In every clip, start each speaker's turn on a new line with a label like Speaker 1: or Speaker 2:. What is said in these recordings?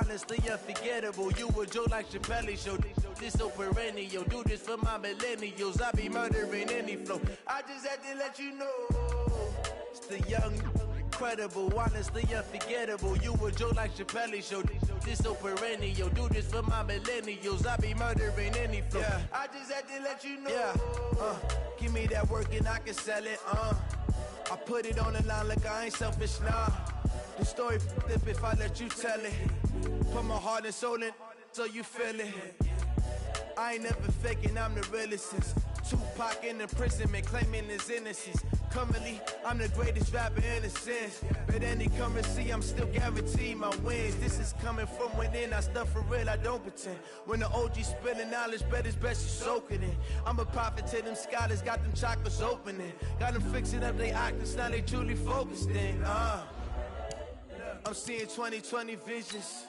Speaker 1: honestly unforgettable. You a joke like Chappelle Show. This so perennial. Do this for my millennials. I be murdering any flow. I just had to let you know. It's the young, incredible, honestly unforgettable. You a joke like Chappelle Show. This so perennial. Do this for my millennials. I be murdering any flow. Yeah. I just had to let you know. Yeah. Give me that work and I can sell it. I put it on the line like I ain't selfish, nah. The story flip if I let you tell it. Put my heart and soul in so you feel it. I ain't never faking, I'm the realest since Tupac in imprisonment, claiming his innocence. Currently, I'm the greatest rapper in a sense. But any currency, I'm still guaranteed my wins. This is coming from within, I stuff for real, I don't pretend. When the OG spilling knowledge, bet it's best you soak it in. I'm a prophet to them scholars, got them chakras opening. Got them fixing up their octaves, now they truly focused in. I'm seeing 2020 visions,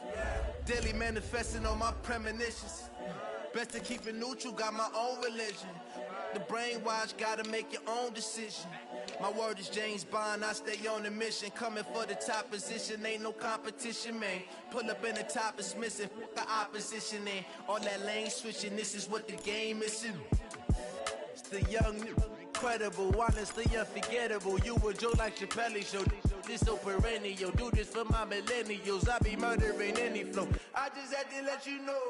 Speaker 1: daily manifesting on my premonitions. Best to keep it neutral, got my own religion. The brainwash, gotta make your own decision. My word is James Bond, I stay on the mission. Coming for the top position, ain't no competition, man. Pull up in the top is missing, the opposition in. All that lane switching, this is what the game is. It's the young, incredible, honestly unforgettable. You a joke like Chappelle Show. This so perennial. Do this for my millennials. I be murdering any flow. I just had to let you know.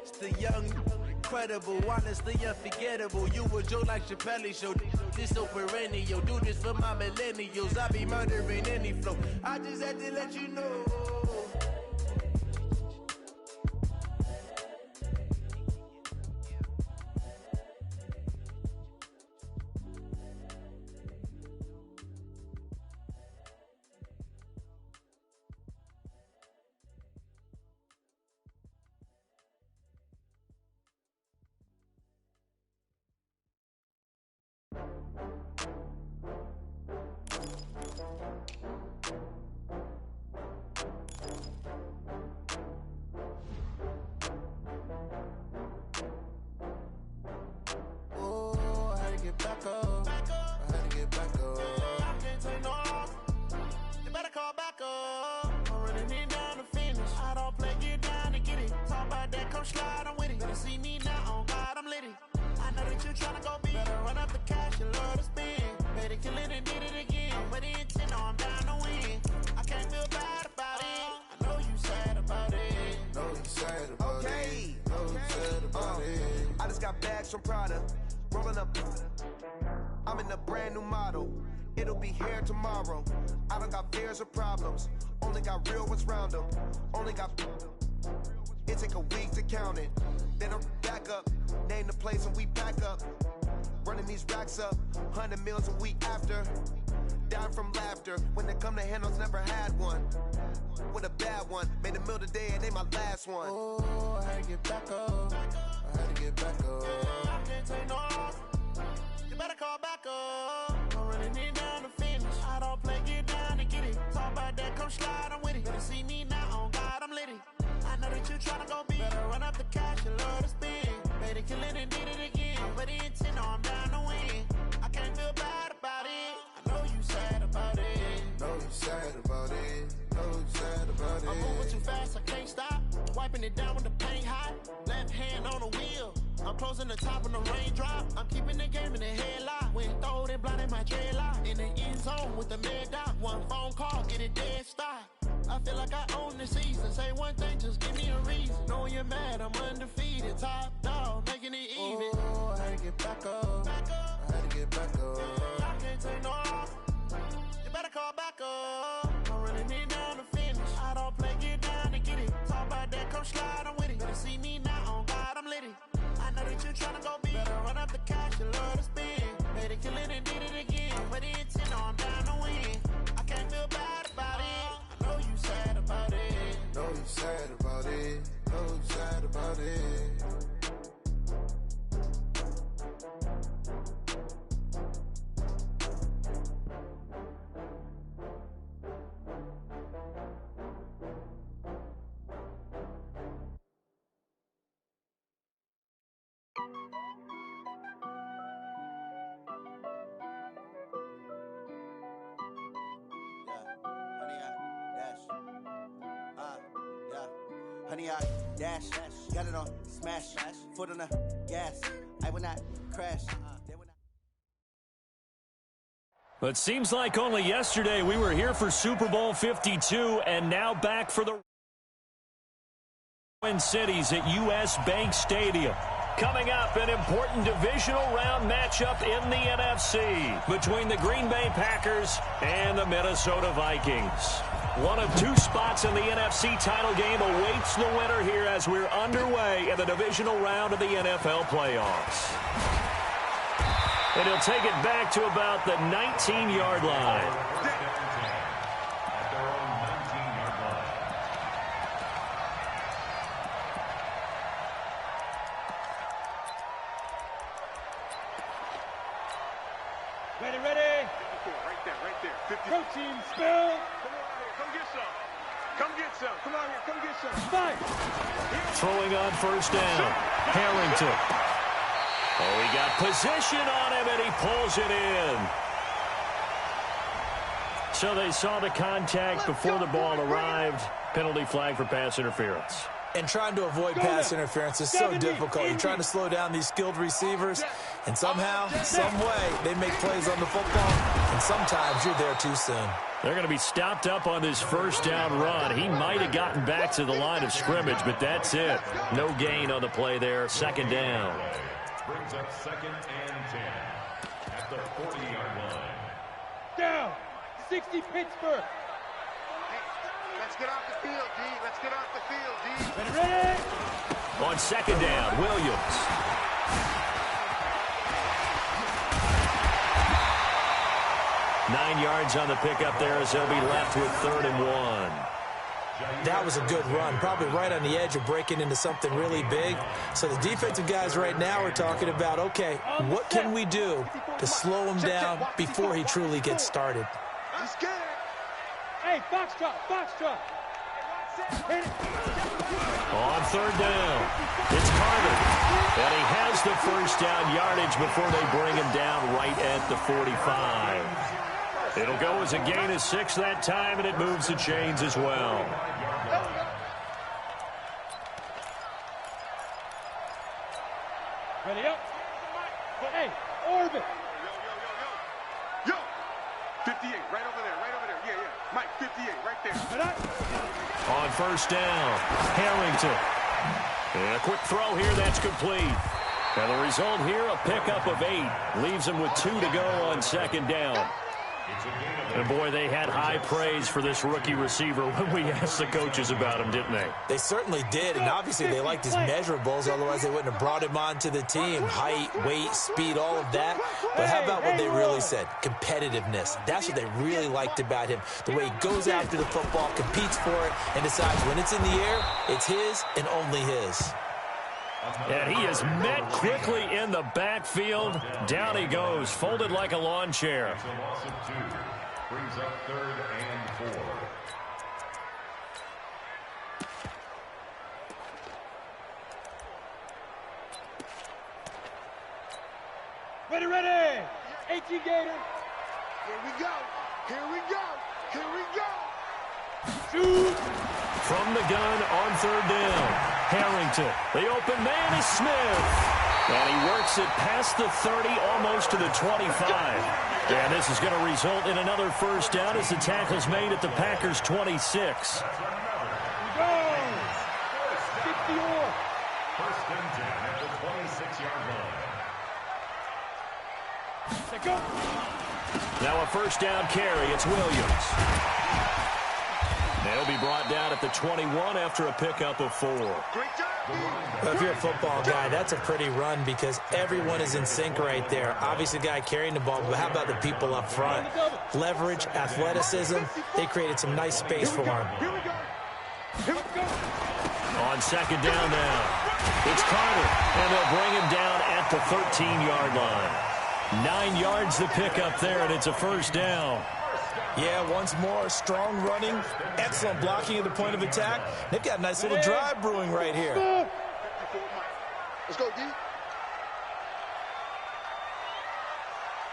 Speaker 1: It's the young, incredible, honestly unforgettable. You a joke like Chappelle Show. This so perennial. Do this for my millennials. I be murdering any flow. I just had to let you know.
Speaker 2: From Prada, rolling up. I'm in a brand new model. It'll be here tomorrow. I don't got fears or problems. Only got real ones round them. Only got. It take a week to count it. Then I'm back up. Name the place and we pack up. Running these racks up. 100 meals a week after. Down from laughter. When they come to handles, never had one. With a bad one. Made a meal today and they my last one.
Speaker 3: Oh, I had to get back up. I had to get back up. I can't take no loss. You better call back up. I'm running it down to finish. I don't play, get down to get it. Talk about that, come slide, I'm with it. Better see me now, on God, I'm litty. I know that you tryna go big. Better run up the cash, you love to spend. Better kill it and did it again. But the intent, no, I'm down to win. I can't feel bad about it. I know you sad about it.
Speaker 2: Know you sad about it. Know you sad about it.
Speaker 3: I'm moving too fast, I can't stop. Wiping it down with the paint hot. Left hand on the wheel. I'm closing the top when the raindrop. I'm keeping the game in the headlock. When throwed and blinded my dreadlock. In the end zone with the mid dot. One phone call, get it dead stop. I feel like I own the season. Say one thing, just give me a reason. Knowing you're mad, I'm undefeated. Top dog, making it even.
Speaker 2: Oh, I had to get back up. I had to get back up.
Speaker 3: I can't take no loss. You better call back up. I'm running it down to finish. I don't play, get down to get it. Talk about that, come slide, I'm with it. Better see me now, on God, I'm litty. I know that you tryna go big. Better run up the cash, you love to spend. Better kill it and did it again. But the intent, no, I'm down to win. I can't feel bad about it. I know you sad about it.
Speaker 2: Know you sad about it. Know you sad about it.
Speaker 4: Honey, I dash, got it on, smash, foot on the gas. I will not crash.
Speaker 5: But it seems like only yesterday we were here for Super Bowl 52, and now back for the Twin Cities at U.S. Bank Stadium. Coming up, an important divisional round matchup in the NFC between the Green Bay Packers and the Minnesota Vikings. One of two spots in the NFC title game awaits the winner here as we're underway in the divisional round of the NFL playoffs. And he'll take it back to about the 19-yard line.
Speaker 6: Ready. Right there. 50. Protein spill. Come get some. Come on here, come get some. Fight.
Speaker 5: Throwing on first down. Harrington. Oh, he got position on him, and he pulls it in. So they saw the contact before the ball arrived. Penalty flag for pass interference.
Speaker 7: And trying to avoid pass interference is so difficult. You're trying to slow down these skilled receivers, and somehow, some way, they make plays on the football, and sometimes you're there too soon.
Speaker 5: They're going to be stopped up on this first down run. He might have gotten back to the line of scrimmage, but that's it. No gain on the play there. Second down.
Speaker 8: Brings up 2nd and 10 at the 40-yard line.
Speaker 6: Down. 60 Pittsburgh.
Speaker 9: Let's get off the field, D. Let's get off the field, D.
Speaker 6: Ready.
Speaker 5: On second down, Williams. Nine yards on the pickup there as they'll be left with 3rd and 1.
Speaker 7: That was a good run, probably right on the edge of breaking into something really big. So the defensive guys right now are talking about, okay, what can we do to slow him down before he truly gets started?
Speaker 9: He's scared.
Speaker 6: Hey, Foxtrot.
Speaker 5: On 3rd down, it's Carter. And he has the first down yardage before they bring him down right at the 45. It'll go as a gain of 6 that time, and it moves the chains as well.
Speaker 6: Ready up. Hey, orbit.
Speaker 9: Yo. 58, right over there. Yeah. Mike, 58, right there.
Speaker 5: On first down, Harrington. And a quick throw here, that's complete. And the result here, a pickup of 8. Leaves them with 2 to go on second down. And boy, they had high praise for this rookie receiver when we asked the coaches about him, didn't they?
Speaker 7: They certainly did, and obviously they liked his measurables, otherwise they wouldn't have brought him onto the team. Height, weight, speed, all of that. But how about what they really said? Competitiveness. That's what they really liked about him. The way he goes after the football, competes for it, and decides when it's in the air, it's his and only his.
Speaker 5: And he is met quickly in the backfield. Down he goes, folded like a lawn chair.
Speaker 8: It's a loss of 2. Brings up 3rd and 4.
Speaker 6: Ready. 18 Gator.
Speaker 9: Here we go.
Speaker 6: Shoot.
Speaker 5: From the gun on 3rd down, Harrington. The open man is Smith. And he works it past the 30, almost to the 25. And this is going to result in another first down as the tackle's made at the Packers' 26.
Speaker 6: Go. 54.
Speaker 8: 1st and 10 at the 26-yard line.
Speaker 6: Go.
Speaker 5: Now a first down carry. It's Williams. They'll be brought down at the 21 after a pickup of 4.
Speaker 7: Well, if you're a football guy, that's a pretty run because everyone is in sync right there. Obviously, the guy carrying the ball, but how about the people up front? Leverage, athleticism, they created some nice space for him.
Speaker 5: On second down now, it's Carter, and they'll bring him down at the 13-yard line. 9 yards the pickup there, and it's a first down.
Speaker 7: Yeah, once more, strong running, excellent blocking at the point of attack. They've got a nice little drive brewing right here.
Speaker 9: Let's go, D.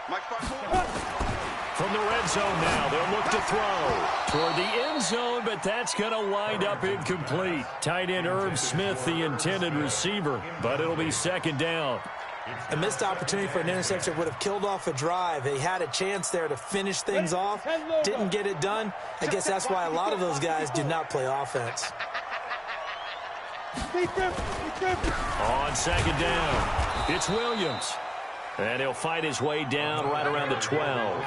Speaker 2: Mike,
Speaker 5: From the red zone now, they'll look to throw toward the end zone, but that's going to wind up incomplete. Tight end Irv Smith, the intended receiver, but it'll be second down.
Speaker 7: A missed opportunity for an interception would have killed off a drive. They had a chance there to finish things off, didn't get it done. I guess that's why a lot of those guys do not play offense.
Speaker 5: On second down, it's Williams. And he'll fight his way down right around the 12.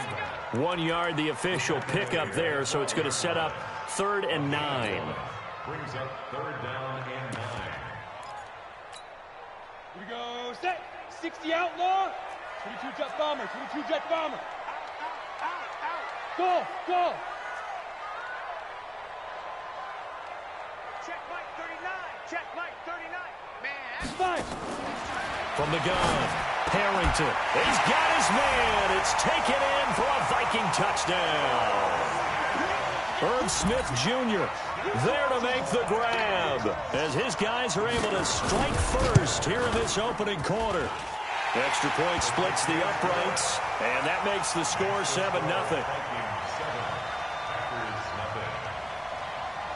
Speaker 5: 1 yard, the official pickup there, so it's going to set up 3rd and 9.
Speaker 8: Brings up 3rd down and 9.
Speaker 6: Here we go, set. 60 outlaw. 22 jet bomber, 22 jet bomber. Go, go.
Speaker 10: Check Mike 39, check Mike 39. Man.
Speaker 6: Fine.
Speaker 5: From the gun, Harrington. He's got his man. It's taken in for a Viking touchdown. Irv Smith Jr. there to make the grab as his guys are able to strike first here in this opening quarter. Extra point splits the uprights, and that makes the score 7-0.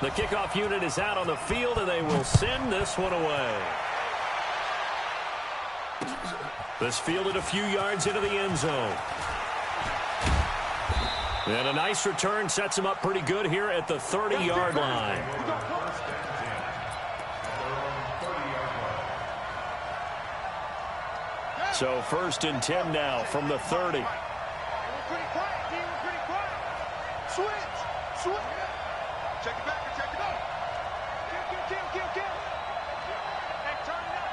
Speaker 5: The kickoff unit is out on the field, and they will send this one away. This fielded a few yards into the end zone. And a nice return sets him up pretty good here at the 30-yard line. So 1st and 10 now from the 30.
Speaker 10: We're pretty quiet, team. We're pretty quiet. Switch.
Speaker 9: Check it back and check it out.
Speaker 10: Kill. Hey, turn it up.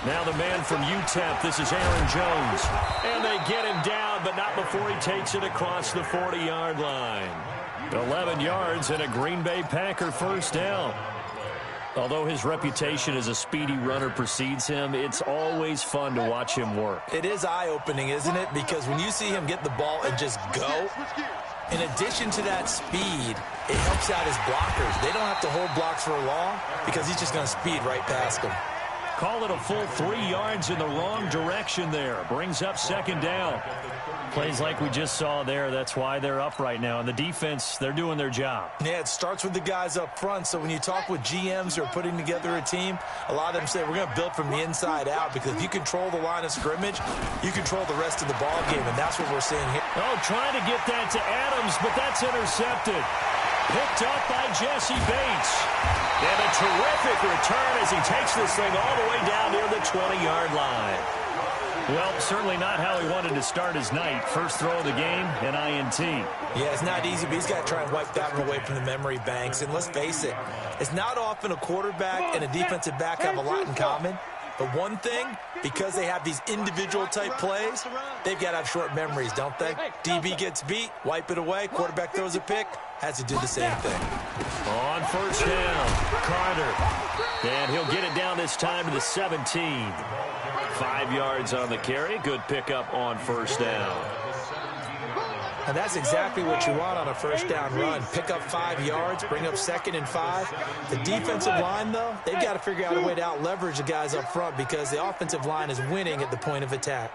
Speaker 5: Now the man from UTEP, this is Aaron Jones. And they get him down, but not before he takes it across the 40-yard line. 11 yards and a Green Bay Packer first down. Although his reputation as a speedy runner precedes him, it's always fun to watch him work.
Speaker 7: It is eye-opening, isn't it? Because when you see him get the ball and just go, in addition to that speed, it helps out his blockers. They don't have to hold blocks for long because he's just going to speed right past them.
Speaker 5: Call it a full 3 yards in the wrong direction there. Brings up second down. Plays like we just saw there. That's why they're up right now. And the defense, they're doing their job.
Speaker 7: Yeah, it starts with the guys up front. So when you talk with GMs who are putting together a team, a lot of them say we're going to build from the inside out because if you control the line of scrimmage, you control the rest of the ball game, and that's what we're seeing here.
Speaker 5: Oh, trying to get that to Adams, but that's intercepted. Picked up by Jesse Bates. And a terrific return as he takes this thing all the way down near the 20-yard line. Well, certainly not how he wanted to start his night. First throw of the game, an INT.
Speaker 7: Yeah, it's not easy, but he's got to try and wipe that one away from the memory banks. And let's face it, it's not often a quarterback and a defensive back have a lot in common. But one thing, because they have these individual-type plays, they've got to have short memories, don't they? DB gets beat, wipe it away, quarterback throws a pick, has to do the same thing.
Speaker 5: On first down, Carter. And he'll get it down this time to the 17. 5 yards on the carry. Good pickup on first down.
Speaker 7: And that's exactly what you want on a first down run. Pick up 5 yards, bring up 2nd and 5. The defensive line, though, they've got to figure out a way to out-leverage the guys up front because the offensive line is winning at the point of attack.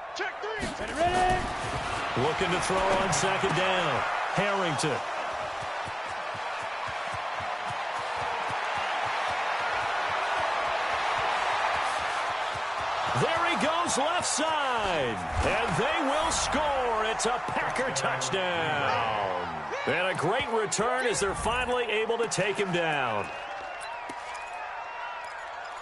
Speaker 5: Looking to throw on second down. Harrington. There he goes left side. And they will score. It's a Packer touchdown. And a great return as they're finally able to take him down.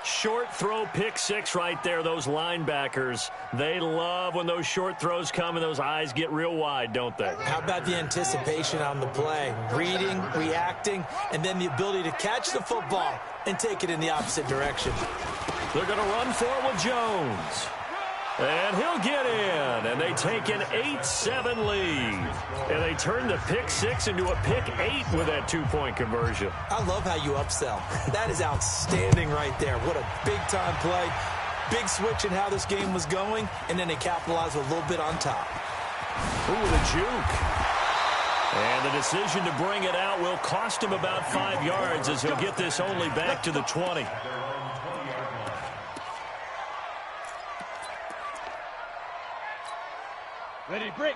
Speaker 5: Short throw pick six right there. Those linebackers, they love when those short throws come and those eyes get real wide, don't they?
Speaker 7: How about the anticipation on the play? Reading, reacting, and then the ability to catch the football and take it in the opposite direction.
Speaker 5: They're going to run for it with Jones. And he'll get in. And they take an 8-7 lead. And they turn the pick six into a pick 8 with that two-point conversion.
Speaker 7: I love how you upsell. That is outstanding right there. What a big-time play. Big switch in how this game was going. And then they capitalized a little bit on top.
Speaker 5: Ooh, the juke. And the decision to bring it out will cost him about 5 yards as he'll get this only back to the 20.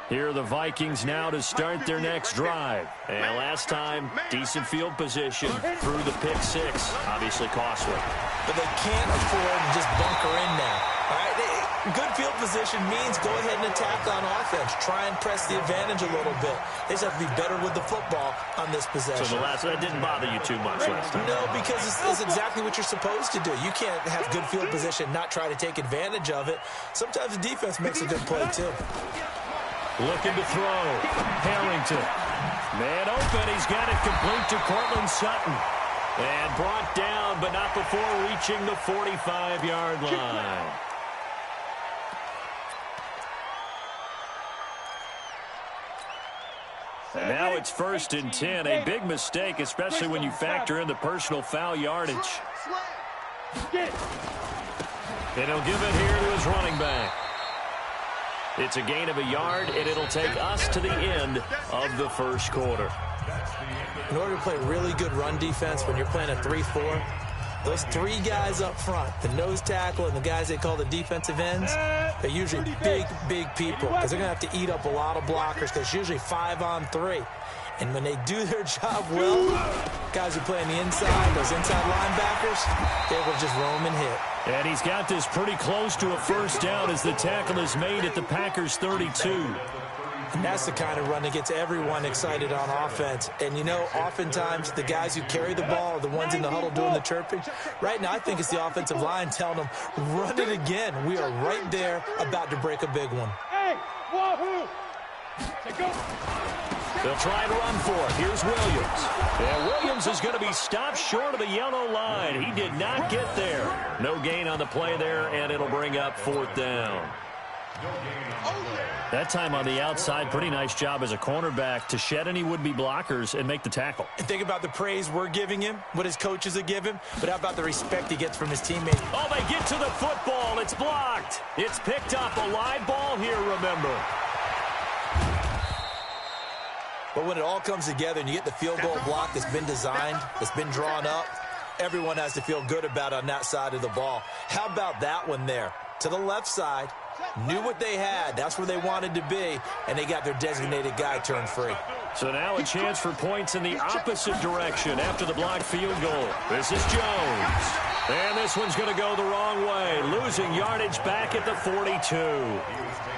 Speaker 5: Here are the Vikings now to start their next drive. And last time, decent field position through the pick six. Obviously costly.
Speaker 7: But they can't afford to just bunker in now. All right? Good field position means go ahead and attack on offense. Try and press the advantage a little bit. They just have to be better with the football on this possession.
Speaker 5: So that didn't bother you too much last time?
Speaker 7: No, because it's exactly what you're supposed to do. You can't have good field position, not try to take advantage of it. Sometimes the defense makes a good play, too.
Speaker 5: Looking to throw. Harrington. Man open. He's got it complete to Cortland Sutton. And brought down, but not before reaching the 45-yard line. And now it's 1st and 10. A big mistake, especially when you factor in the personal foul yardage. And he'll give it here to his running back. It's a gain of a yard, and it'll take us to the end of the first quarter.
Speaker 7: In order to play really good run defense when you're playing a 3-4, those three guys up front, the nose tackle and the guys they call the defensive ends, they're usually big, big people because they're going to have to eat up a lot of blockers because it's usually 5-on-3. And when they do their job well, guys who play on the inside, those inside linebackers, they will just roam and hit.
Speaker 5: And he's got this pretty close to a first down as the tackle is made at the Packers' 32.
Speaker 7: And that's the kind of run that gets everyone excited on offense. And, you know, oftentimes the guys who carry the ball are the ones in the huddle doing the chirping. Right now, I think it's the offensive line telling them, run it again. We are right there about to break a big one.
Speaker 10: Hey, wahoo! Go.
Speaker 5: They'll try to run for it. Here's Williams. And Williams is going to be stopped short of the yellow line. He did not get there. No gain on the play there, and it'll bring up 4th down. That time on the outside, pretty nice job as a cornerback to shed any would-be blockers and make the tackle.
Speaker 7: And think about the praise we're giving him, what his coaches have given him, but how about the respect he gets from his teammates?
Speaker 5: Oh, they get to the football. It's blocked. It's picked up. A live ball here, remember.
Speaker 7: But when it all comes together and you get the field goal block that's been designed, that's been drawn up, everyone has to feel good about it on that side of the ball. How about that one there? To the left side, knew what they had. That's where they wanted to be, and they got their designated guy turned free.
Speaker 5: So now a chance for points in the opposite direction after the blocked field goal. This is Jones. And this one's going to go the wrong way, losing yardage back at the 42.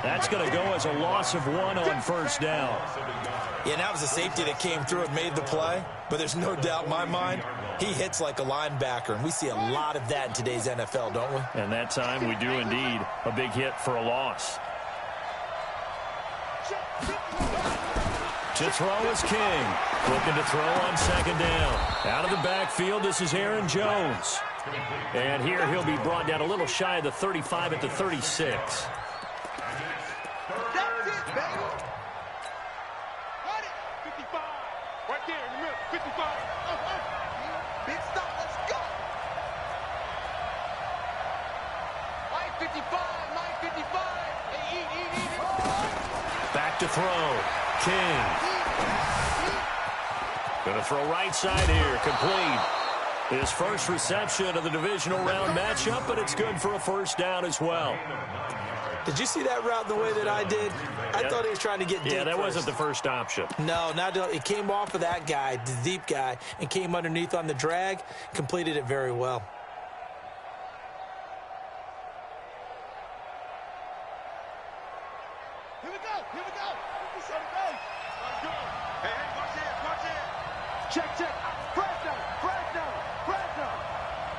Speaker 5: That's going to go as a loss of 1 on first down.
Speaker 7: Yeah, and that was a safety that came through and made the play, but there's no doubt in my mind, he hits like a linebacker, and we see a lot of that in today's NFL, don't we?
Speaker 5: And that time we do indeed a big hit for a loss. To throw is King. Looking to throw on 2nd down. Out of the backfield, this is Aaron Jones. And here he'll be brought down a little shy of the 35 at the 36. Back to throw. King. Going to throw right side here. Complete. His first reception of the divisional round matchup, but it's good for a first down as well.
Speaker 7: Did you see that route the way that I did? I thought he was trying to get deep.
Speaker 5: Yeah, that
Speaker 7: first.
Speaker 5: wasn't the first option.
Speaker 7: No, it came off of that guy, the deep guy, and came underneath on the drag, completed it very well.
Speaker 10: Here we go.
Speaker 9: Hey, watch it.
Speaker 10: Check. Fresno.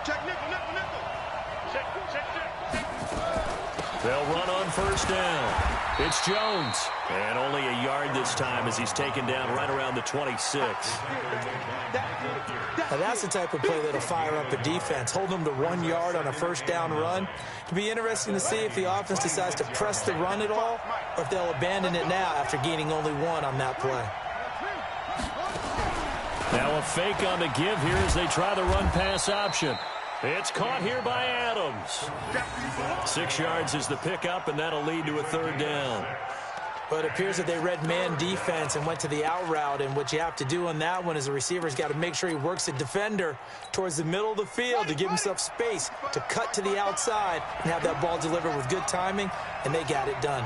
Speaker 9: Check nickel.
Speaker 10: Check.
Speaker 5: They'll run on first down. It's Jones. And only a yard this time as he's taken down right around the 26.
Speaker 7: Now that's the type of play that'll fire up a defense. Hold them to 1 yard on a first down run. It'll be interesting to see if the offense decides to press the run at all or if they'll abandon it now after gaining only 1 on that play.
Speaker 5: Now a fake on the give here as they try the run-pass option. It's caught here by Adams. 6 yards is the pickup, and that'll lead to a 3rd down.
Speaker 7: But it appears that they read man defense and went to the out route, and what you have to do on that one is the receiver's got to make sure he works the defender towards the middle of the field to give himself space to cut to the outside and have that ball delivered with good timing, and they got it done.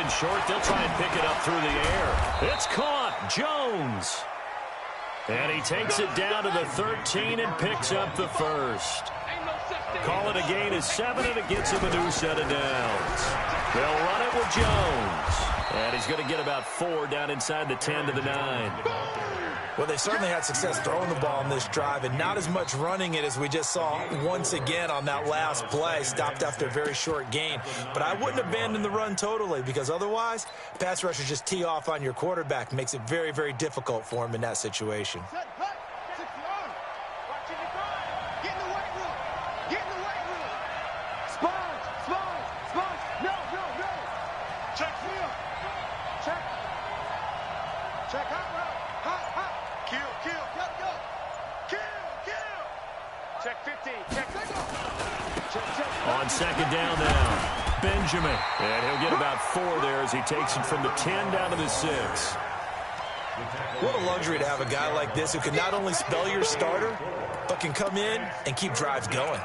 Speaker 5: in short. They'll try and pick it up through the air. It's caught. Jones. And he takes it down to the 13 and picks up the first. Call it a gain of 7, and it gets him a new set of downs. They'll run it with Jones. And he's going to get about 4 down inside the 10 to the 9.
Speaker 7: Well, they certainly had success throwing the ball in this drive, and not as much running it as we just saw once again on that last play. Stopped after a very short gain. But I wouldn't abandon the run totally, because otherwise, pass rushers just tee off on your quarterback. Makes it very, very difficult for him in that situation.
Speaker 5: On second down now, Benjamin. And he'll get about 4 there as he takes it from the 10 down to the 6.
Speaker 7: What a luxury to have a guy like this who can not only spell your starter, but can come in and keep drives going.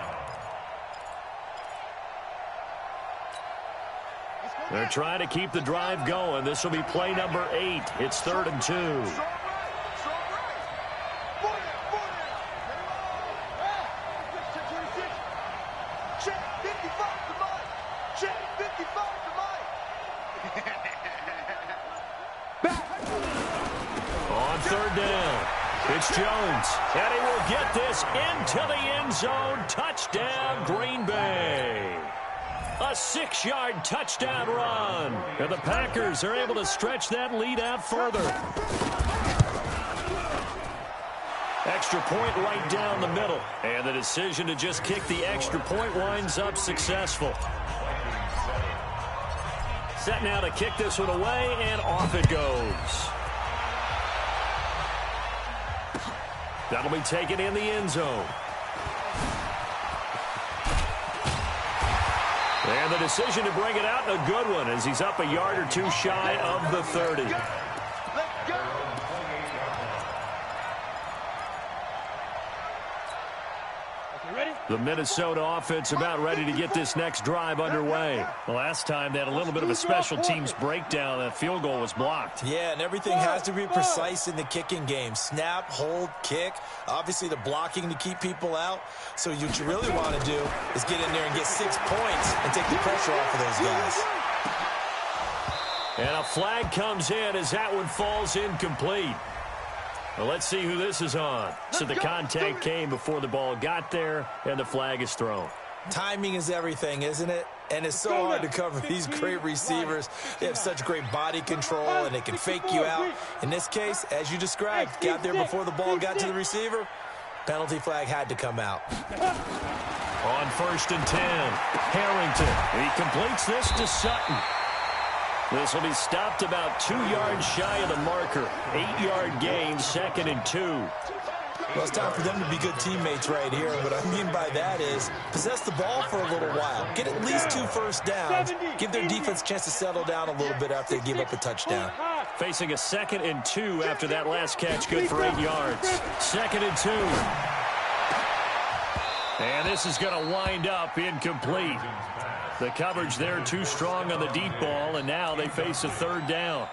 Speaker 5: They're trying to keep the drive going. This will be play number 8. It's 3rd and 2. It's Jones, and he will get this into the end zone. Touchdown, Green Bay. A 6-yard touchdown run. And the Packers are able to stretch that lead out further. Extra point right down the middle. And the decision to just kick the extra point winds up successful. Set now to kick this one away, and off it goes. That'll be taken in the end zone. And the decision to bring it out, a good one, as he's up a yard or 2 shy of the 30. The Minnesota offense about ready to get this next drive underway. The last time they had a little bit of a special teams breakdown. That field goal was blocked.
Speaker 7: Yeah, and everything has to be precise in the kicking game. Snap, hold, kick. Obviously, the blocking to keep people out. So what you really want to do is get in there and get 6 points and take the pressure off of those guys.
Speaker 5: And a flag comes in as that one falls incomplete. Well, let's see who this is on. So the contact came before the ball got there, and the flag is thrown.
Speaker 7: Timing is everything, isn't it? And it's so hard to cover these great receivers. They have such great body control, and they can fake you out. In this case, as you described, got there before the ball got to the receiver. Penalty flag had to come out.
Speaker 5: On 1st and 10, Harrington. He completes this to Sutton. This will be stopped about 2 yards shy of the marker. 8-yard gain, 2nd and 2.
Speaker 7: Well, it's time for them to be good teammates right here. What I mean by that is possess the ball for a little while. Get at least 2 first downs. Give their defense a chance to settle down a little bit after they give up a touchdown.
Speaker 5: Facing a 2nd and 2 after that last catch, good for 8 yards. 2nd and 2. And this is going to wind up incomplete. The coverage there too strong on the deep ball, and now they face a 3rd down.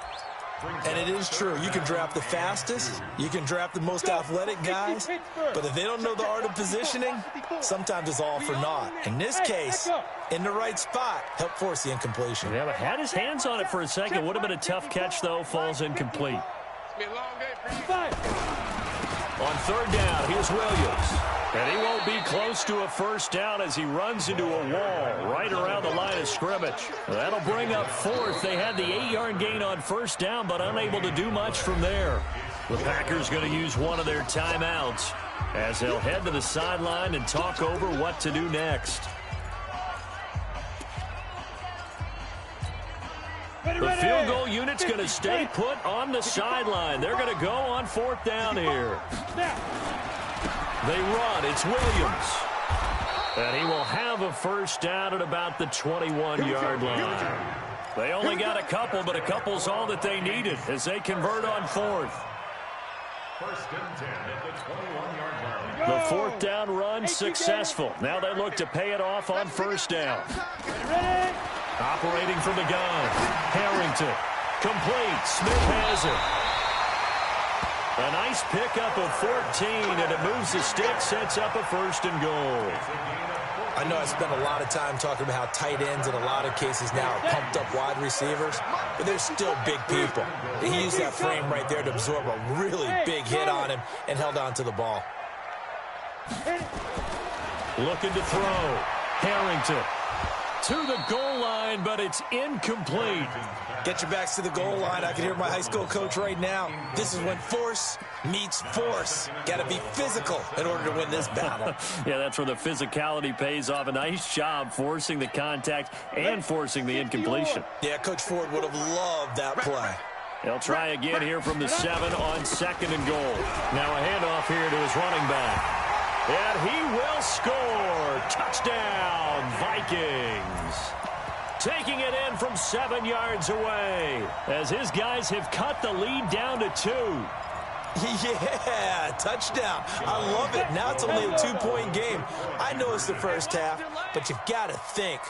Speaker 7: And it is true. You can draft the fastest. You can draft the most athletic guys. But if they don't know the art of positioning, sometimes it's all for naught. In this case, in the right spot, help force the incompletion.
Speaker 5: Yeah, but had his hands on it for a second. Would have been a tough catch, though. Falls incomplete. On 3rd down, here's Williams. And he won't be close to a first down as he runs into a wall right around the line of scrimmage. That'll bring up 4th. They had the 8-yard gain on first down, but unable to do much from there. The Packers going to use one of their timeouts as they'll head to the sideline and talk over what to do next. The field goal unit's going to stay put on the sideline. They're going to go on 4th down here. They run. It's Williams. And he will have a first down at about the 21-yard line. They only got a couple, but a couple's all that they needed as they convert on 4th.
Speaker 8: 1st and 10 at the 21-yard line.
Speaker 5: The 4th down run successful. Now they look to pay it off on first down. Operating from the gun. Harrington. Complete. Smith has it. A nice pickup of 14, and it moves the stick, sets up a 1st and goal.
Speaker 7: I know I spent a lot of time talking about how tight ends in a lot of cases now are pumped up wide receivers, but they're still big people. He used that frame right there to absorb a really big hit on him and held on to the ball.
Speaker 5: Looking to throw. Harrington to the goal line, but it's incomplete.
Speaker 7: Get your backs to the goal line. I can hear my high school coach right now. This is when force meets force. Got to be physical in order to win this battle.
Speaker 5: Yeah, that's where the physicality pays off. A nice job forcing the contact and forcing the incompletion.
Speaker 7: Yeah, Coach Ford would have loved that play.
Speaker 5: They'll try again here from the 7 on 2nd and goal. Now a handoff here to his running back. And he will score. Touchdown, Vikings. Taking it in from 7 yards away as his guys have cut the lead down to 2.
Speaker 7: Yeah, touchdown. I love it. Now it's only a 2-point game. I know it's the first half, but you've got to think.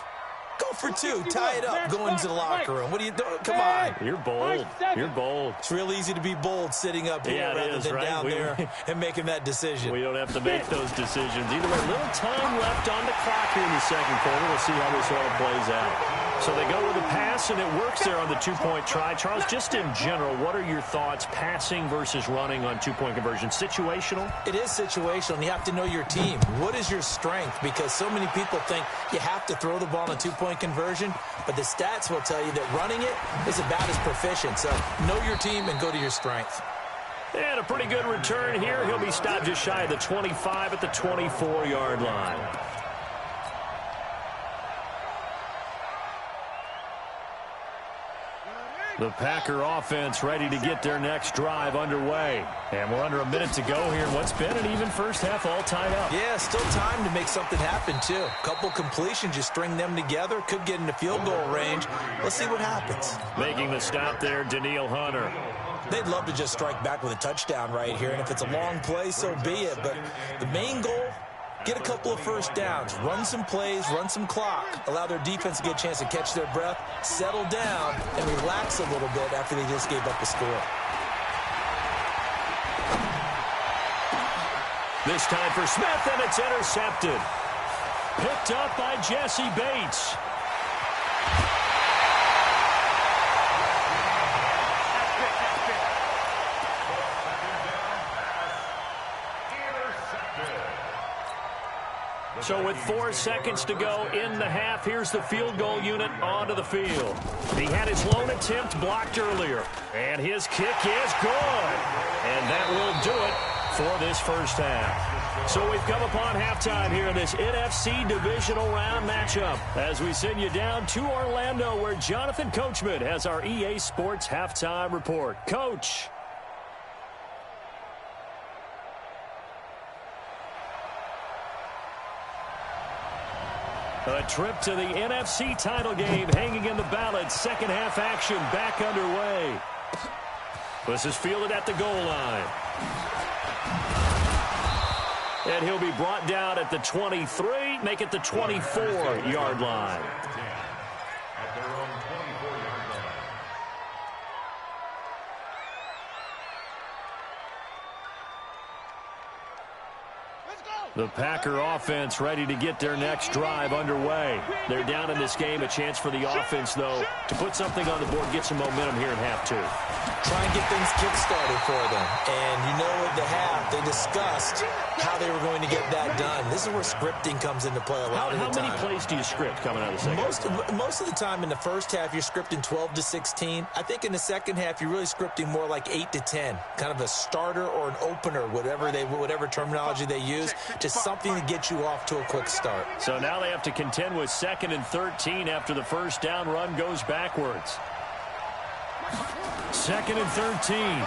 Speaker 7: Go for 2. Tie it up. Go into the locker room. What are you doing? Come on.
Speaker 5: You're bold. You're bold.
Speaker 7: It's real easy to be bold sitting up here rather than down there and making that decision.
Speaker 5: We don't have to make those decisions. Either way, little time left on the clock here in the 2nd quarter. We'll see how this all plays out. So they go with a pass, and it works there on the 2-point try. Charles, just in general, what are your thoughts passing versus running on 2-point conversion? Situational?
Speaker 7: It is situational, and you have to know your team. What is your strength? Because so many people think you have to throw the ball on a 2-point conversion, but the stats will tell you that running it is about as proficient. So know your team and go to your strength.
Speaker 5: And a pretty good return here. He'll be stopped just shy of the 25 at the 24-yard line. The Packer offense ready to get their next drive underway. And we're under a minute to go here in what's been an even first half, all tied up.
Speaker 7: Yeah, still time to make something happen, too. Couple completions, just string them together. Could get into field goal range. Let's see what happens.
Speaker 5: Making the stop there, Daniil Hunter.
Speaker 7: They'd love to just strike back with a touchdown right here. And if it's a long play, so be it. But the main goal, get a couple of first downs, run some plays, run some clock, allow their defense to get a chance to catch their breath, settle down, and relax a little bit after they just gave up a score.
Speaker 5: This time for Smith, and it's intercepted. Picked up by Jesse Bates. So with 4 seconds to go in the half, here's the field goal unit onto the field. He had his lone attempt blocked earlier, and his kick is good. And that will do it for this first half. So we've come upon halftime here in this NFC Divisional Round matchup as we send you down to Orlando where Jonathan Coachman has our EA Sports Halftime Report. Coach. A trip to the NFC title game hanging in the balance. Second half action back underway. This is fielded at the goal line. And he'll be brought down at the 23, make it the 24-yard line.
Speaker 8: At their own 24-yard line.
Speaker 5: The Packer offense ready to get their next drive underway. They're down in this game. A chance for the offense, though, to put something on the board, get some momentum here in half 2.
Speaker 7: Try and get things kick-started for them. And you know at the half, they discussed how they were going to get that done. This is where scripting comes into play a lot of the time.
Speaker 5: How many plays do you script coming out of the second half?
Speaker 7: Most of the time in the first half, you're scripting 12 to 16. I think in the second half, you're really scripting more like 8 to 10. Kind of a starter or an opener, whatever terminology they use. Just something to get you off to a quick start.
Speaker 5: So now they have to contend with 2nd and 13 after the first down run goes backwards. 2nd and 13.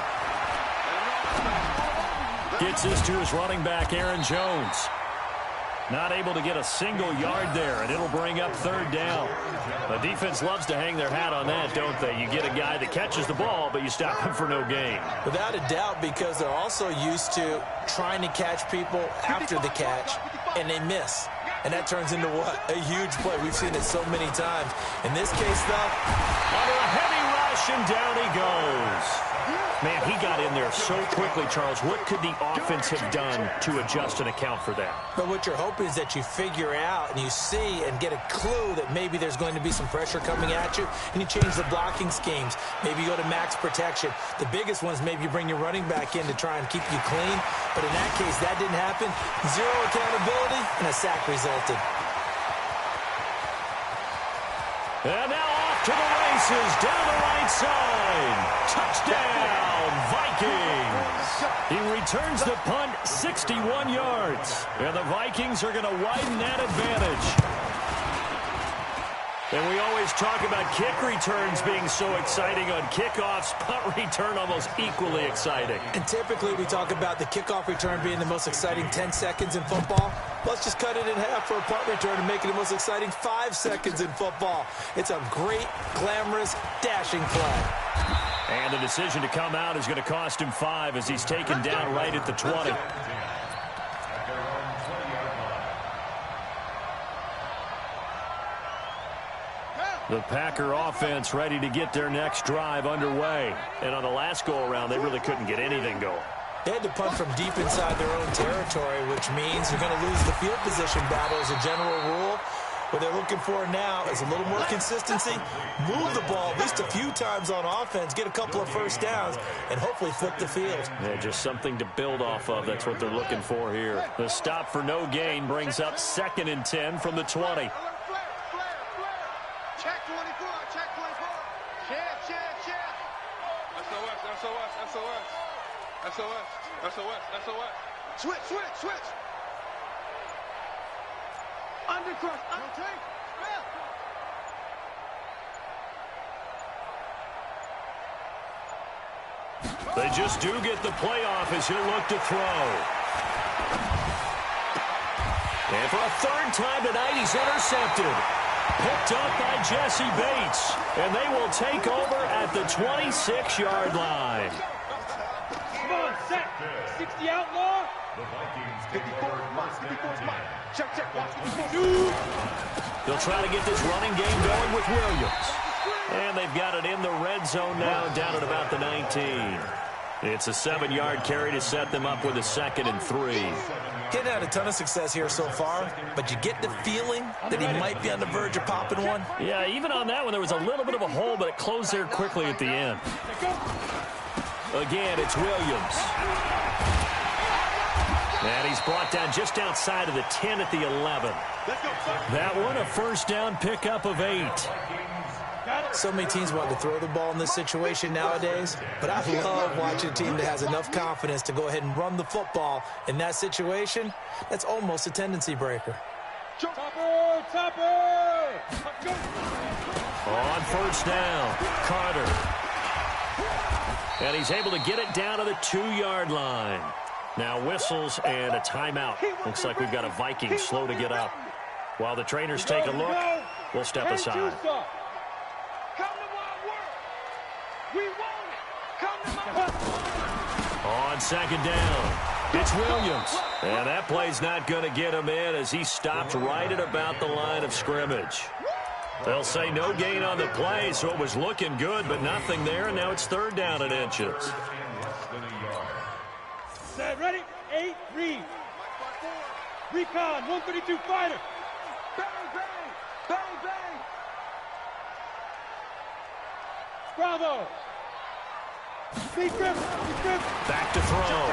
Speaker 5: Gets this to his running back, Aaron Jones. Not able to get a single yard there, and it'll bring up 3rd down. The defense loves to hang their hat on that, don't they? You get a guy that catches the ball, but you stop him for no gain.
Speaker 7: Without a doubt, because they're also used to trying to catch people after the catch, and they miss. and that turns into what? A huge play. We've seen it so many times. In this case, though,
Speaker 5: under a heavy rush, and down he goes. Man, he got in there so quickly, Charles. What could the offense have done to adjust and account for that?
Speaker 7: But what you're hoping is that you figure out and you see and get a clue that maybe there's going to be some pressure coming at you, and you change the blocking schemes. Maybe you go to max protection. The biggest one is maybe you bring your running back in to try and keep you clean. But in that case, that didn't happen. Zero accountability, and a sack resulted.
Speaker 5: And now off to the races, down the right side. Touchdown, Vikings. He returns the punt 61 yards. And the Vikings are going to widen that advantage. And we always talk about kick returns being so exciting on kickoffs. Punt return almost equally exciting.
Speaker 7: And typically we talk about the kickoff return being the most exciting 10 seconds in football. Let's just cut it in half for a punt return and make it the most exciting 5 seconds in football. It's a great, glamorous, dashing play.
Speaker 5: And the decision to come out is going to cost him 5 as he's taken down right at the 20. The Packer offense ready to get their next drive underway. And on the last go-around, they really couldn't get anything going.
Speaker 7: They had to punt from deep inside their own territory, which means you're going to lose the field position battle as a general rule. What they're looking for now is a little more consistency, move the ball at least a few times on offense, get a couple of first downs, and hopefully flip the field.
Speaker 5: Yeah, just something to build off of. That's what they're looking for here. The stop for no gain brings up 2nd and 10 from the 20.
Speaker 10: Check 24, check 24. Check. SOS. Switch. Undercross.
Speaker 5: They just do get the playoff as he'll look to throw. And for a 3rd time tonight, he's intercepted. Picked up by Jesse Bates. And they will take over at the 26-yard line.
Speaker 6: Come on, set. 60 outlaw.
Speaker 8: The Vikings
Speaker 10: 54's mine. Check. Watch 54.
Speaker 5: They'll try to get this running game going with Williams. And they've got it in the red zone now, down at about the 19. It's a 7-yard carry to set them up with a 2nd and 3.
Speaker 7: Getting had a ton of success here so far, but you get the feeling that he might be on the verge of popping one.
Speaker 5: Yeah, even on that one, there was a little bit of a hole, but it closed there quickly at the end. Again, it's Williams. And he's brought down just outside of the 10 at the 11. That one, a first down pickup of 8.
Speaker 7: So many teams want to throw the ball in this situation nowadays, but I love watching a team that has enough confidence to go ahead and run the football. In that situation, that's almost a tendency breaker.
Speaker 6: Topper!
Speaker 5: On first down, Carter. And he's able to get it down to the 2-yard line. Now whistles and a timeout. Looks like we've got a Viking slow to get up. While the trainers take a look, we'll step aside. On 2nd down, it's Williams. And that play's not going to get him in as he stopped right at about the line of scrimmage. They'll say no gain on the play, so it was looking good, but nothing there, and now it's 3rd down and inches.
Speaker 6: Set, ready? 8, read. Recon, 132 fighter. Bang. Bravo. Speed grip.
Speaker 5: Back to throw.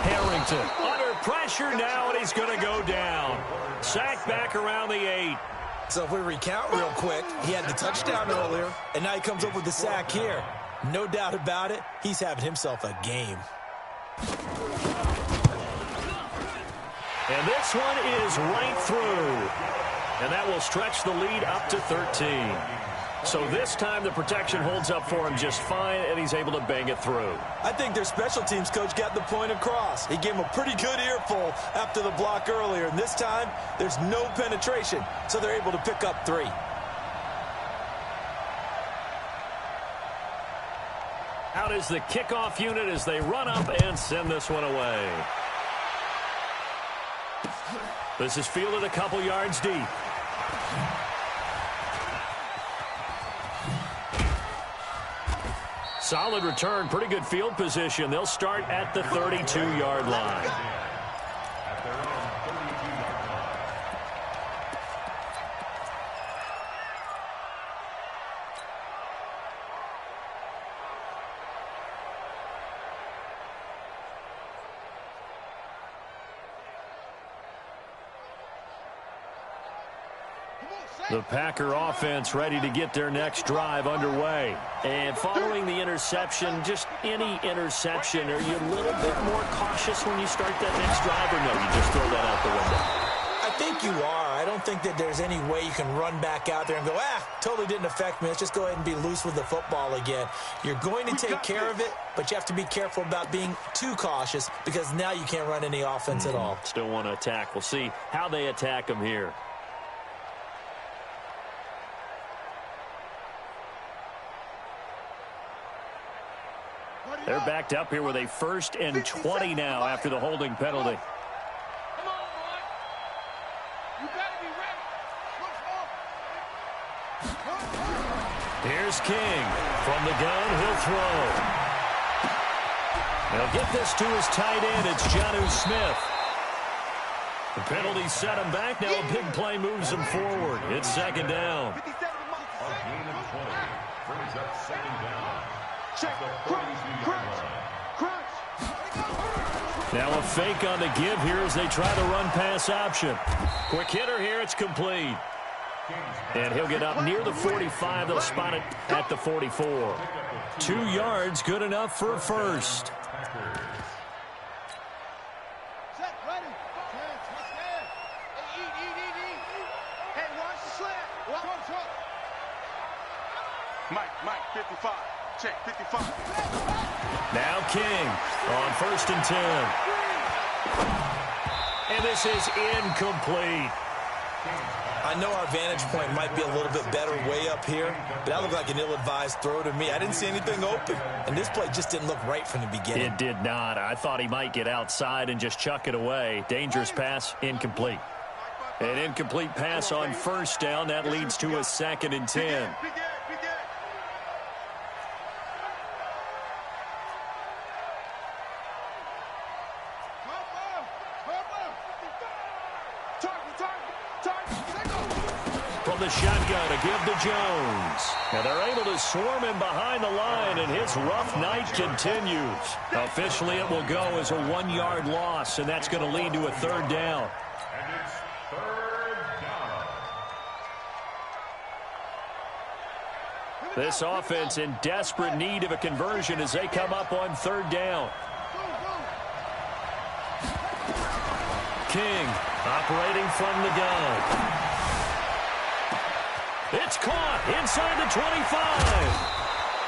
Speaker 5: Harrington under pressure now, and he's going to go down. Sacked back around the 8.
Speaker 7: So if we recount real quick, he had the touchdown earlier, and now he comes up with the sack here. No doubt about it, he's having himself a game.
Speaker 5: And this one is right through. And that will stretch the lead up to 13. So this time the protection holds up for him just fine, and he's able to bang it through.
Speaker 7: I think their special teams coach got the point across. He gave him a pretty good earful after the block earlier, and this time there's no penetration, so they're able to pick up 3.
Speaker 5: Out is the kickoff unit as they run up and send this one away. This is fielded a couple yards deep. Solid return, pretty good field position. They'll start at the 32-yard line. The Packer offense ready to get their next drive underway. And following the interception, just any interception, are you a little bit more cautious when you start that next drive, or no, you just throw that out the window?
Speaker 7: I think you are. I don't think that there's any way you can run back out there and go, totally didn't affect me. Let's just go ahead and be loose with the football again. You're going to take care of it, but you have to be careful about being too cautious because now you can't run any offense at all.
Speaker 5: Still want to attack. We'll see how they attack them here. They're backed up here with a 1st and 20 now after the holding penalty.
Speaker 10: Come on, boy. You better be ready.
Speaker 5: Here's King. From the gun, he'll throw. They'll get this to his tight end. It's Jonnu Smith. The penalty set him back. Now a big play moves him forward. It's 2nd down.
Speaker 8: A gain of 20 brings up 2nd down.
Speaker 10: Check. Crunch.
Speaker 5: Now a fake on the give here as they try the run-pass option. Quick hitter here. It's complete. And he'll get up near the 45. They'll spot it at the 44. 2 yards, good enough for a first.
Speaker 10: Set, ready. Hey, eat. Hey, watch the slant.
Speaker 9: Mike, 55. Check, 55.
Speaker 5: Now King on 1st and 10. And this is incomplete.
Speaker 7: I know our vantage point might be a little bit better way up here, but that looked like an ill-advised throw to me. I didn't see anything open, and this play just didn't look right from the beginning.
Speaker 5: It did not. I thought he might get outside and just chuck it away. Dangerous pass, incomplete. An incomplete pass on 1st down. That leads to a 2nd and 10. From the shotgun, a give to Jones. Now they're able to swarm him behind the line, and his rough night continues. Officially, it will go as a 1-yard loss, and that's going to lead to a 3rd down.
Speaker 8: And it's 3rd down.
Speaker 5: This offense in desperate need of a conversion as they come up on 3rd down. King operating from the gun. It's caught inside the 25.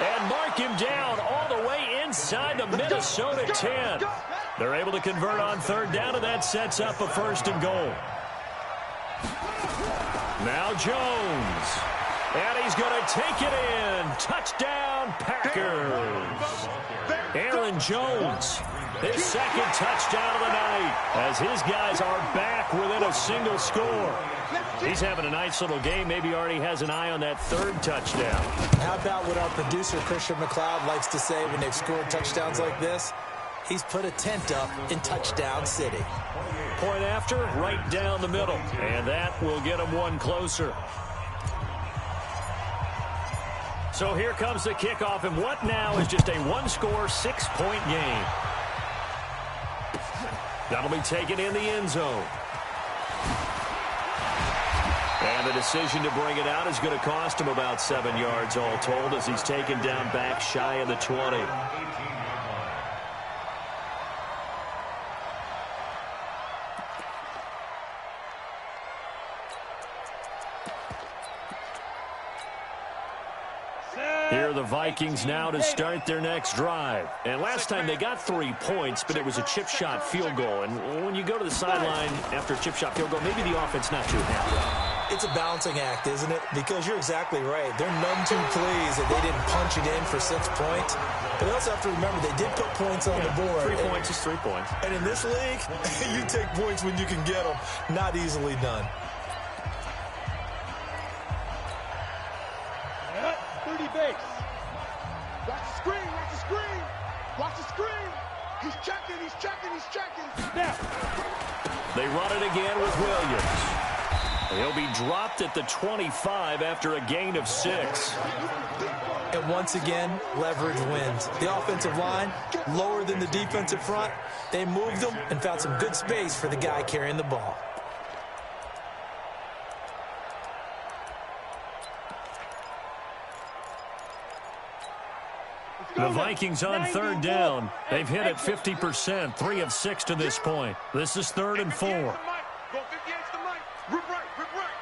Speaker 5: And mark him down all the way inside the Minnesota 10. They're able to convert on 3rd down, and that sets up a 1st and goal. Now Jones. And he's going to take it in. Touchdown, Packers. Aaron Jones, his 2nd touchdown of the night, as his guys are back within a single score. He's having a nice little game. Maybe already has an eye on that 3rd touchdown.
Speaker 7: How about what our producer, Christian McLeod, likes to say when they've scored touchdowns like this? He's put a tent up in Touchdown City.
Speaker 5: Point after, right down the middle. And that will get him one closer. So here comes the kickoff, and what now is just a 1-score, 6-point game. That'll be taken in the end zone. And the decision to bring it out is going to cost him about 7 yards all told as he's taken down back shy of the 20. Here are the Vikings now to start their next drive. And last time they got 3 points, but it was a chip shot field goal. And when you go to the sideline after a chip shot field goal, maybe the offense not too happy.
Speaker 7: It's a balancing act, isn't it? Because you're exactly right. They're none too pleased that they didn't punch it in for 6 points. But they also have to remember they did put points on the board.
Speaker 5: 3 points is 3 points.
Speaker 7: And in this league, you take points when you can get them. Not easily done.
Speaker 10: 30 base. Watch the screen, watch the screen. Watch the screen. He's checking, he's checking, he's checking. Snap.
Speaker 5: They run it again with Williams. He'll be dropped at the 25 after a gain of 6.
Speaker 7: And once again, leverage wins. The offensive line, lower than the defensive front. They moved them and found some good space for the guy carrying the ball.
Speaker 5: The Vikings on 3rd down. They've hit it 50%, 3 of 6 to this point. This is 3rd and 4.
Speaker 9: Go 58's the mic. Rip right, rip right.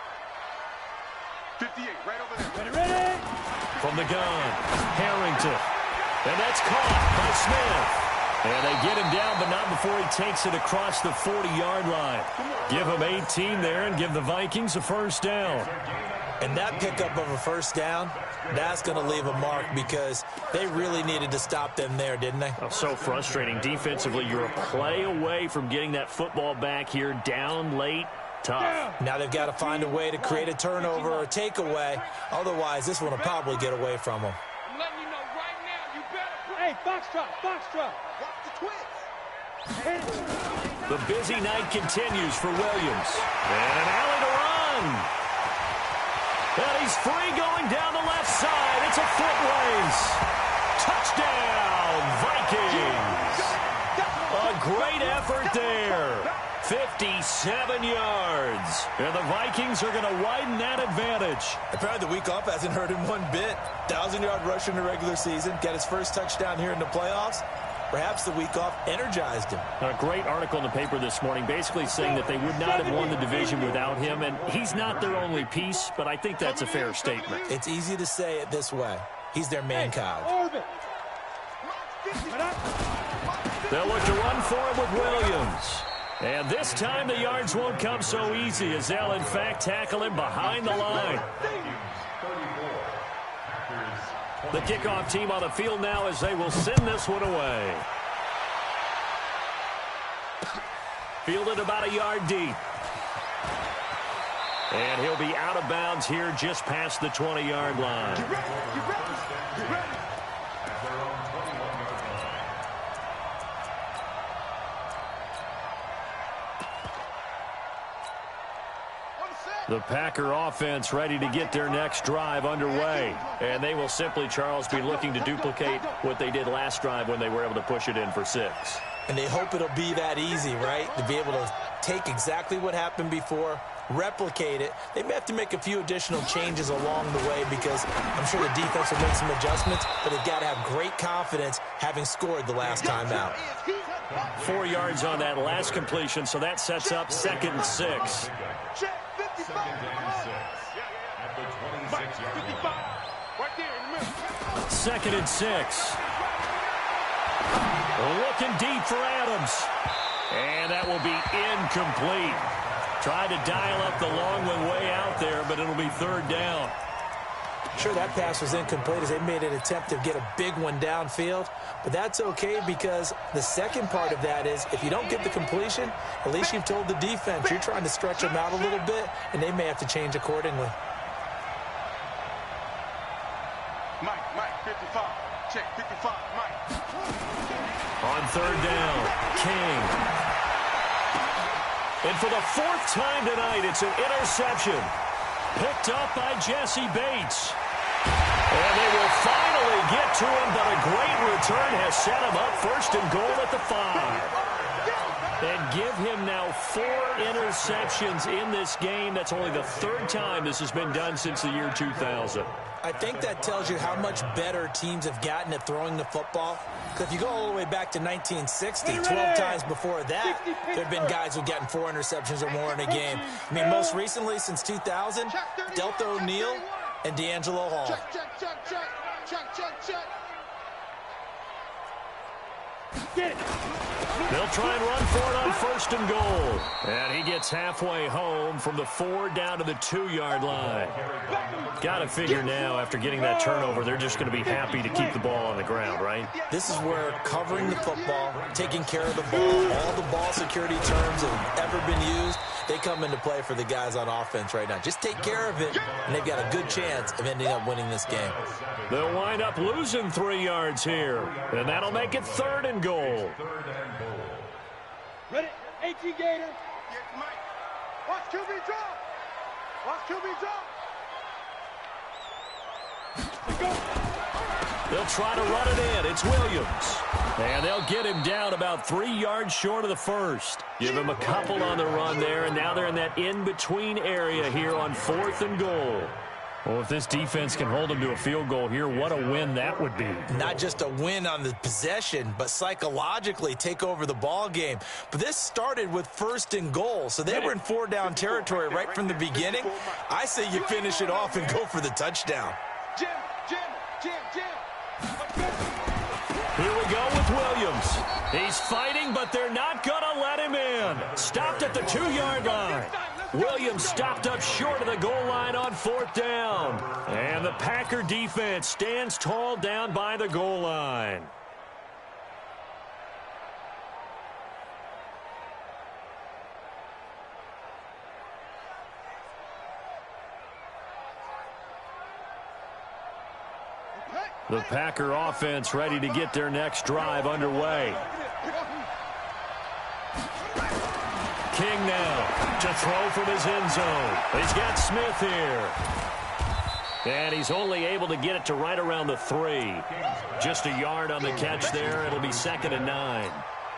Speaker 9: 58, right over there.
Speaker 10: Ready?
Speaker 5: From the gun, Harrington. And that's caught by Smith. And they get him down, but not before he takes it across the 40-yard line. Give him 18 there and give the Vikings a 1st down.
Speaker 7: And that pickup of a 1st down, that's going to leave a mark because they really needed to stop them there, didn't they?
Speaker 5: Oh, so frustrating. Defensively, you're a play away from getting that football back here down late. Tough.
Speaker 7: Now they've got to find a way to create a turnover or a takeaway. Otherwise, this one will probably get away from them.
Speaker 10: I'm letting you know right now, you better. Hey, foxtrot, foxtrot. Watch the twins.
Speaker 5: The busy night continues for Williams. And an alley to run. And he's free going down the left side. It's a foot race. Touchdown, Vikings. A great effort there. 57 yards. And the Vikings are going to widen that advantage.
Speaker 7: Apparently the week off hasn't hurt him one bit. 1,000-yard rush in the regular season. Got his first touchdown here in the playoffs. Perhaps the week off energized him.
Speaker 5: A great article in the paper this morning basically saying that they would not have won the division without him. And he's not their only piece, but I think that's a fair statement.
Speaker 7: It's easy to say it this way. He's their main cow.
Speaker 5: They'll look to run for it with Williams. And this time the yards won't come so easy as they'll, in fact, tackle him behind the line. The kickoff team on the field now as they will send this one away. Fielded about a yard deep. And he'll be out of bounds here just past the 20-yard line.
Speaker 10: Get ready, get ready, get ready.
Speaker 5: The Packer offense ready to get their next drive underway. And they will simply, Charles, be looking to duplicate what they did last drive when they were able to push it in for 6.
Speaker 7: And they hope it'll be that easy, right? To be able to take exactly what happened before, replicate it. They may have to make a few additional changes along the way because I'm sure the defense will make some adjustments, but they've got to have great confidence having scored the last time out.
Speaker 5: 4 yards on that last completion, so that sets up 2nd and 6. Second and 6. Looking deep for Adams. And that will be incomplete. Tried to dial up the long one way out there, but it'll be 3rd down.
Speaker 7: Sure, that pass was incomplete as they made an attempt to get a big one downfield, but that's okay because the second part of that is if you don't get the completion, at least you've told the defense you're trying to stretch them out a little bit, and they may have to change accordingly.
Speaker 9: Mike, 55. Check, 55, Mike.
Speaker 5: On 3rd down, King. And for the 4th time tonight, it's an interception. Picked up by Jesse Bates. And they will finally get to him, but a great return has set him up 1st and goal at the 5. And give him now 4 interceptions in this game. That's only the 3rd time this has been done since the year 2000.
Speaker 7: I think that tells you how much better teams have gotten at throwing the football. Because if you go all the way back to 1960, 12 times before that, there have been guys who've gotten 4 interceptions or more in a game. I mean, most recently, since 2000, Delta O'Neal and D'Angelo Hall.
Speaker 10: Get it.
Speaker 5: They'll try and run for it on 1st and goal. And he gets halfway home from the 4 down to the 2-yard line. Got to figure now, after getting that turnover, they're just going to be happy to keep the ball on the ground, right?
Speaker 7: This is where covering the football, taking care of the ball, all the ball security terms that have ever been used, they come into play for the guys on offense right now. Just take care of it, and they've got a good chance of ending up winning this game.
Speaker 5: They'll wind up losing 3 yards here, and that'll make it 3rd and goal.
Speaker 10: Ready? 18 Gator. Watch QB drop. Watch QB drop.
Speaker 5: They'll try to run it in. It's Williams. And they'll get him down about 3 yards short of the first. Give him a couple on the run there, and now they're in that in-between area here on 4th and goal. Well, if this defense can hold them to a field goal here, what a win that would be.
Speaker 7: Not just a win on the possession, but psychologically take over the ball game. But this started with 1st and goal, so they were in 4-down territory right from the beginning. I say you finish it off and go for the touchdown.
Speaker 10: Jim.
Speaker 5: Here we go with Williams. He's fighting, but they're not going to let him in. Stopped at the 2-yard line. Williams stopped up short of the goal line on 4th down. And the Packer defense stands tall down by the goal line. The Packer offense ready to get their next drive underway. King now to throw from his end zone. He's got Smith here. And he's only able to get it to right around the 3. Just a yard on the catch there. It'll be 2nd and 9.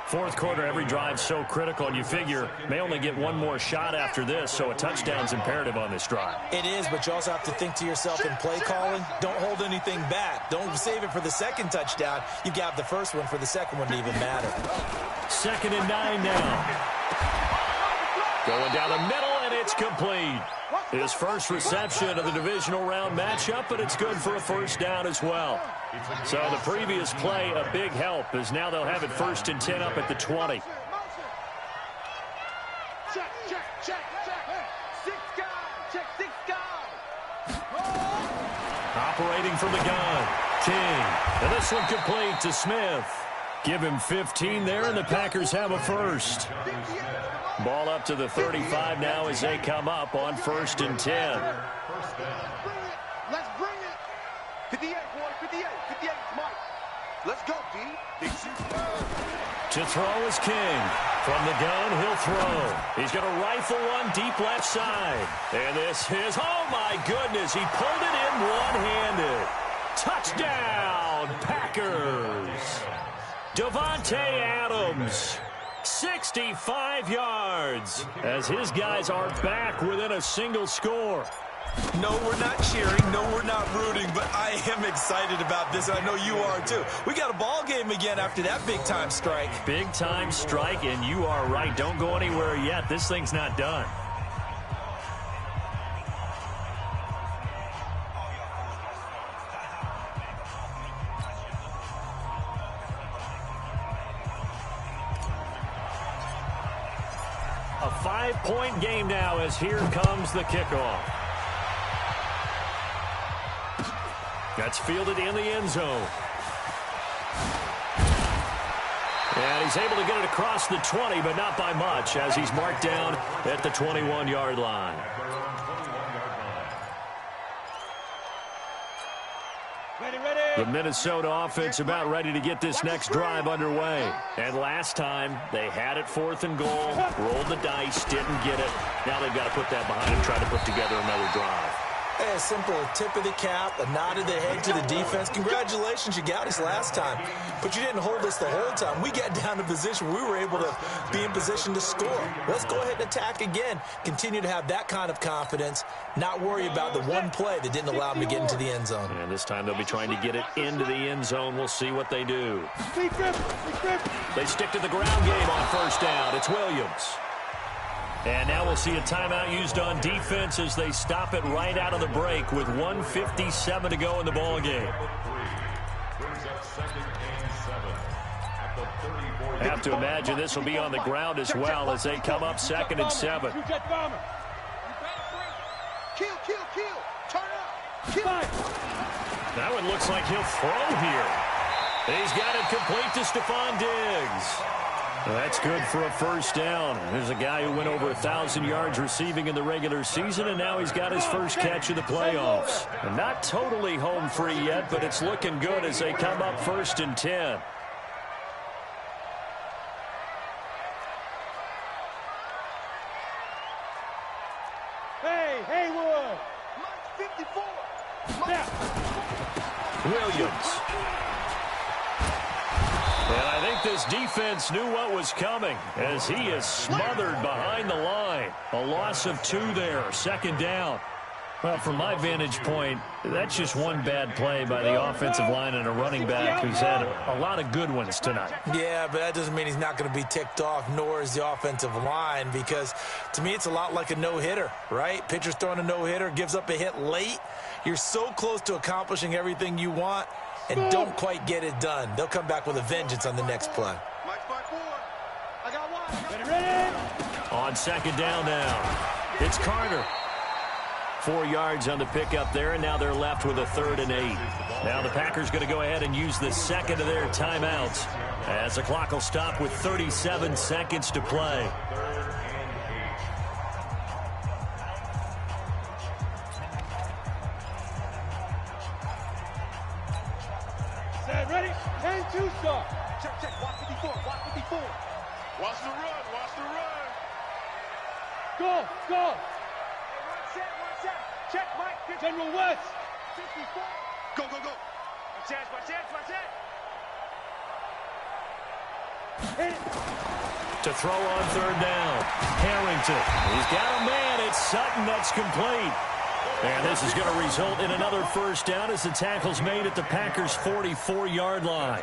Speaker 5: 4th quarter, every drive's so critical, and you figure may only get one more shot after this, so a touchdown's imperative on this drive.
Speaker 7: It is, but you also have to think to yourself in play calling, don't hold anything back. Don't save it for the 2nd touchdown. You got the 1st one for the 2nd one to even matter.
Speaker 5: 2nd and 9 now. Going down the middle, and it's complete. His first reception of the divisional round matchup, but it's good for a 1st down as well. So the previous play, a big help, as now they'll have it 1st and 10 up at the 20.
Speaker 10: Check. 6 guys.
Speaker 5: Operating from the gun, King. And this one complete to Smith. Give him 15 there, and the Packers have a 1st. Ball up to the 35 now as they come up on 1st and 10.
Speaker 10: Let's bring it. 58, boy. 58, Mike. Let's go, D.
Speaker 5: To throw is King. From the gun, he'll throw. He's going to rifle one deep left side. And this is, oh my goodness, he pulled it in one-handed. Touchdown, Packers. Davante Adams. 65 yards as his guys are back within a single score.
Speaker 7: No, we're not cheering. No, we're not rooting, but I am excited about this, and I know you are too. We got a ball game again after that big-time strike.
Speaker 5: Big-time strike, and you are right. Don't go anywhere yet. This thing's not done. A 5-point game now as here comes the kickoff. That's fielded in the end zone. And he's able to get it across the 20, but not by much, as he's marked down at the 21-yard line. The Minnesota offense about ready to get this next drive underway. And last time, they had it 4th and goal, rolled the dice, didn't get it. Now they've got to put that behind and try to put together another drive.
Speaker 7: Hey, a simple tip of the cap, a nod of the head to the defense. Congratulations, you got us last time, but you didn't hold us the whole time. We got down to position. We were able to be in position to score. Let's go ahead and attack again. Continue to have that kind of confidence, not worry about the one play that didn't allow them to get into the end zone.
Speaker 5: And this time they'll be trying to get it into the end zone. We'll see what they do. They stick to the ground game on 1st down. It's Williams. And now we'll see a timeout used on defense as they stop it right out of the break with 1:57 to go in the ball game. Have to imagine this will be on the ground as well as they come up 2nd and 7.
Speaker 10: Kill. Turn up. Kill.
Speaker 5: That one looks like he'll throw here. He's got it complete to Stephon Diggs. That's good for a first down. There's a guy who went over 1,000 yards receiving in the regular season, and now he's got his first catch of the playoffs. And not totally home free yet, but it's looking good as they come up 1st and 10.
Speaker 10: Hey, Haywood. Mike 54.
Speaker 5: Williams. And I think this defense knew what was coming as he is smothered behind the line. A loss of 2 there, 2nd down. Well, from my vantage point, that's just one bad play by the offensive line and a running back who's had a lot of good ones tonight.
Speaker 7: Yeah, but that doesn't mean he's not going to be ticked off, nor is the offensive line, because to me it's a lot like a no-hitter, right? Pitcher's throwing a no-hitter, gives up a hit late. You're so close to accomplishing everything you want and don't quite get it done. They'll come back with a vengeance on the next play.
Speaker 10: I got one. Ready?
Speaker 5: On 2nd down now, it's Carter. 4 yards on the pickup there, and now they're left with a 3rd and 8. Now the Packers going to go ahead and use the 2nd of their timeouts as the clock will stop with 37 seconds to play.
Speaker 10: Set, ready? 10-2 start. Check. Watch 54.
Speaker 9: Watch the run.
Speaker 10: Go. Check, Mike. General West. 54.
Speaker 9: Go.
Speaker 10: Watch that. Hit it.
Speaker 5: To throw on 3rd down, Harrington. He's got a man. It's Sutton that's complete. And this is going to result in another first down as the tackle's made at the Packers' 44-yard line.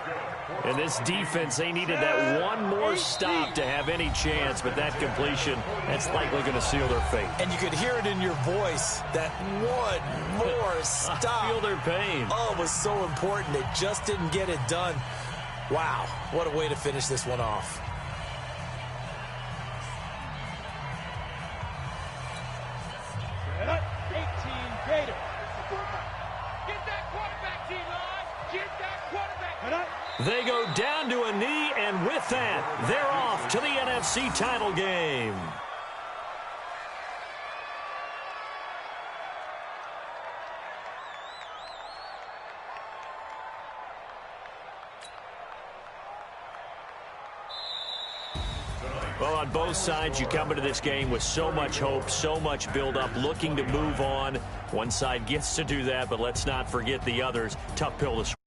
Speaker 5: In this defense, they needed that one more stop to have any chance, but that completion, that's likely going to seal their fate.
Speaker 7: And you could hear it in your voice, that one more stop.
Speaker 5: I feel their pain.
Speaker 7: Oh, it was so important. They just didn't get it done. Wow, what a way to finish this one off.
Speaker 10: Set up. 18 Gator. Get that quarterback, T-line. Get that quarterback. Set up.
Speaker 5: They go down to a knee, and with that, they're off to the NFC title game. Well, on both sides, you come into this game with so much hope, so much build-up, looking to move on. One side gets to do that, but let's not forget the others. Tough pill to swallow.